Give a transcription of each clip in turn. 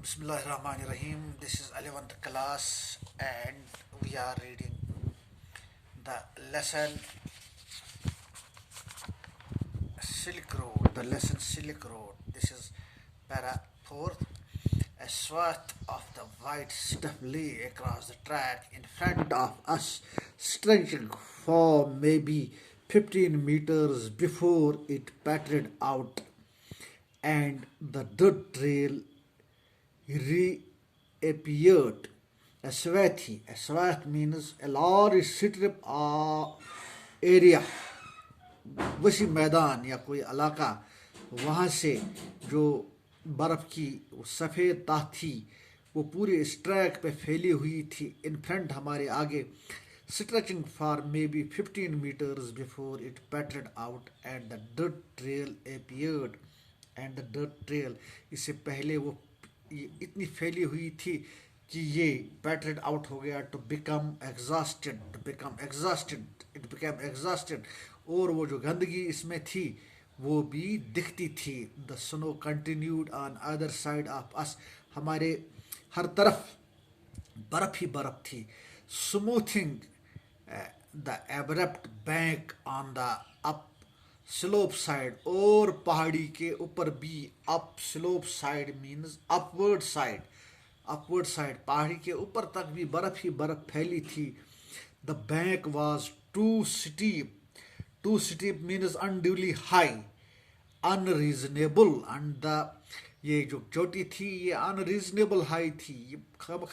Bismillahirrahmanirrahim. This is 11th class and we are reading the lesson Silk Road. The lesson Silk Road. This is para 4th. A swath of the white stuff lay across the track in front of us, stretching for maybe 15 meters before it pattered out, and the dirt trail reappeared. Aswathi. Aswath means a large strip area, वसी मैदान या कोई इलाका, वहाँ से जो बर्फ़ की सफ़ेद ताह थी वो पूरे इस ट्रैक पे फैली हुई थी इन फ्रंट हमारे आगे, stretching for maybe 15 meters before it pattered out and the dirt trail appeared. And the dirt trail, इससे पहले वो इतनी फैली हुई थी कि ये पैटर्ड आउट हो गया, to become exhausted, it become exhausted, और वो जो गंदगी इसमें थी वो भी दिखती थी. The snow continued on other side of us, हमारे हर तरफ बर्फ ही बर्फ थी. Smoothing the abrupt bank on the up slope side, और पहाड़ी के ऊपर भी up slope side means upward side, upward side पहाड़ी के ऊपर तक भी बर्फ ही बर्फ फैली थी. The bank was too steep means unduly high, unreasonable, and the ये जो चोटी थी ये अनरीजनेबल हाई थी, ये खब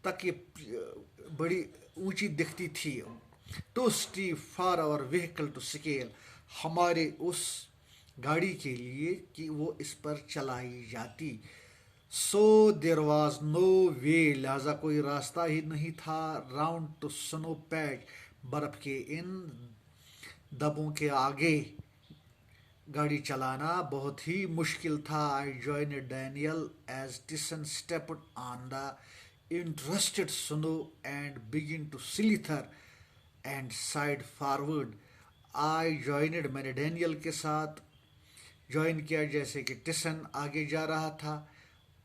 तक ये बड़ी ऊंची दिखती थी. Too steep for our vehicle to scale, हमारे उस गाड़ी के लिए कि वो इस पर चलाई जाती. सो देर वॉज नो वे, लिहाजा कोई रास्ता ही नहीं था. राउंड टू स्नो पैच, बर्फ के इन दबों के आगे गाड़ी चलाना बहुत ही मुश्किल था. I join Daniel as Tyson stepped on the interested snow and begin to slither and side forward. I joined, मैंने डैनियल के साथ ज्वाइन किया जैसे कि टिसन आगे जा रहा था.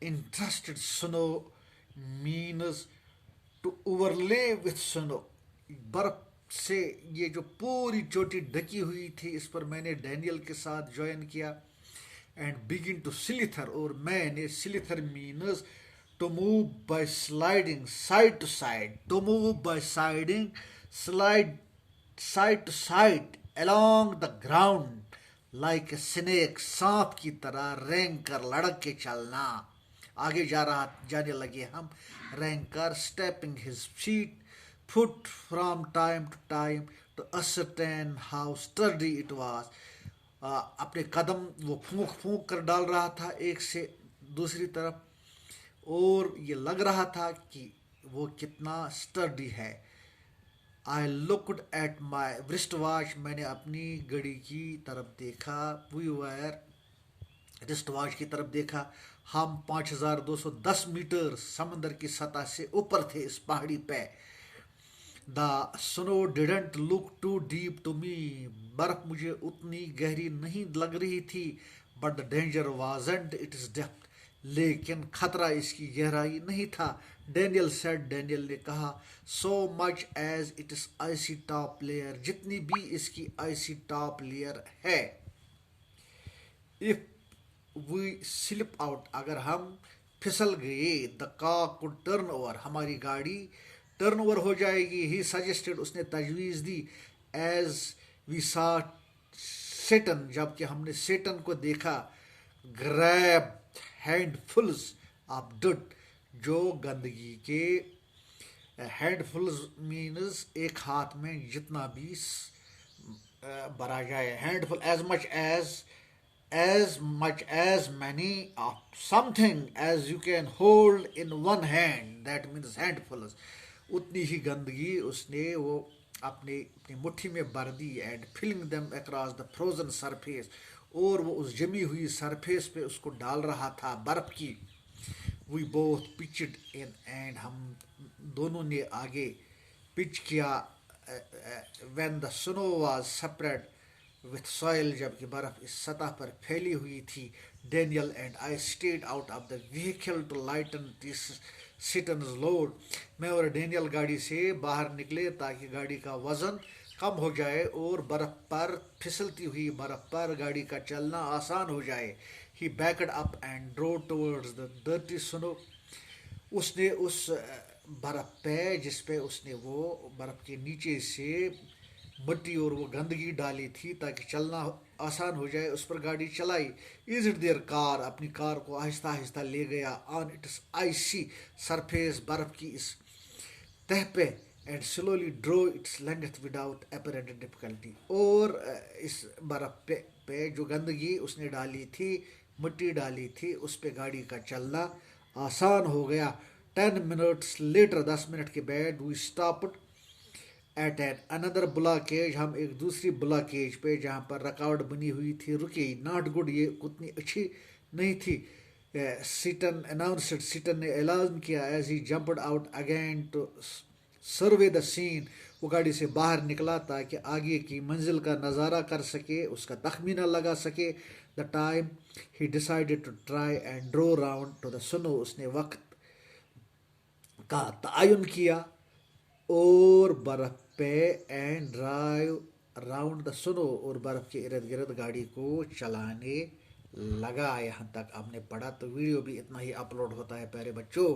Encrusted snow means to overlay with snow, बर्फ से ये जो पूरी चोटी ढकी हुई थी इस पर मैंने डैनियल के साथ ज्वाइन किया. एंड बिगिन टू स्लिथर, और मैंने slither means to move by sliding side to side, to move by siding slide side to side along the ground like a snake, सांप की तरह रेंग कर लड़क के चलना. आगे जाने लगे हम. रेंग कर, stepping his foot from time to time to ascertain how sturdy it was. अपने कदम वो फूंक फूंक कर डाल रहा था एक से दूसरी तरफ, और ये लग रहा था कि वो कितना स्टर्डी है. I looked at my wrist watch, मैंने अपनी घड़ी की तरफ देखा. वी वर रिस्ट वॉच की तरफ देखा. हम 5210 मीटर समंदर की सतह से ऊपर थे इस पहाड़ी पे. The snow didn't look too deep to me, बर्फ मुझे उतनी गहरी नहीं लग रही थी. But the danger wasn't it is depth, लेकिन खतरा इसकी गहराई नहीं था. डैनियल सेड, डैनियल ने कहा. So much as it is icy top layer, जितनी भी इसकी आइसी टॉप लेयर है. इफ वी स्लिप आउट, अगर हम फिसल गए, the car could turn over, हमारी गाड़ी टर्न ओवर हो जाएगी. ही सजेस्टेड, उसने तजवीज़ दी. एज वी सा सेटन, जबकि हमने सेटन को देखा. ग्रैब हैंडफुल्स ऑफ डट, जो गंदगी के, हैंडफुल्स मीन्स एक हाथ में जितना भी भरा जाए. Handful as much as many of something as you can hold in one hand, that means handfuls. उतनी ही गंदगी उसने वो अपनी मुट्ठी में भर दी. And filling them across the frozen surface, और वो उस जमी हुई सरफेस पे उसको डाल रहा था बर्फ की. We both pitched in, and हम दोनों ने आगे पिच किया. When the snow was separate with soil, जबकि बर्फ इस सतह पर फैली हुई थी. Daniel and I stayed out of the vehicle to lighten this Satan's load. मैं और डेनियल गाड़ी से बाहर निकले ताकि गाड़ी का वजन कम हो जाए और बर्फ पर फिसलती हुई बर्फ पर गाड़ी का चलना आसान हो जाए. He backed up and drove towards the dirty snow. उसने उस बर्फ पे जिस पे उसने वो बर्फ के नीचे से मट्टी और वो गंदगी डाली थी ताकि चलना आसान हो जाए, उस पर गाड़ी चलाई. इज इट देयर कार, अपनी कार को आहिस्ता आहिस्ता ले गया. ऑन इट्स आइसी सरफेस, बर्फ की इस तह पे. And slowly drew its length without apparent difficulty. और इस बर्फ पे जो गंदगी उसने डाली थी, मिट्टी डाली थी, उस पे गाड़ी का चलना आसान हो गया. 10 minutes later, 10 मिनट के बाद, we stopped at an another blockage. हम एक दूसरी ब्लॉकेज पे जहाँ पर रुकावट बनी हुई थी रुके. नॉट गुड, ये उतनी अच्छी नहीं थी. सीटन अनाउंसड, सीटन ने ऐलान किया. As he jumped out again to survey the scene. वो गाड़ी से बाहर निकला ताकि आगे की मंजिल का नज़ारा कर सके, उसका तखमीना लगा सके. The time he decided to try and draw round to the snow. उसने वक्त का तयन किया और बर्फ पे and drive round the snow, और बर्फ के इर्द गिर्द गाड़ी को चलाने लगा. यहाँ तक आपने पढ़ा, तो वीडियो भी इतना ही अपलोड होता है प्यारे बच्चों.